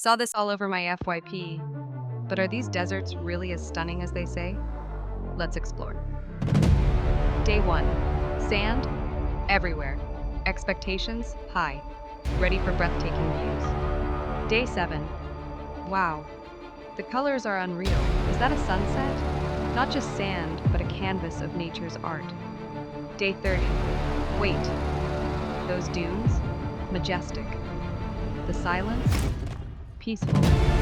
Saw this all over my FYP, but are these deserts really as stunning as they say? Let's explore. Day 1. Sand everywhere. Expectations high. Ready for breathtaking views. Day 7. Wow. The colors are unreal. Is that a sunset? Not just sand, but a canvas of nature's art. Day 30. Wait. Those dunes? Majestic. The silence? Peaceful.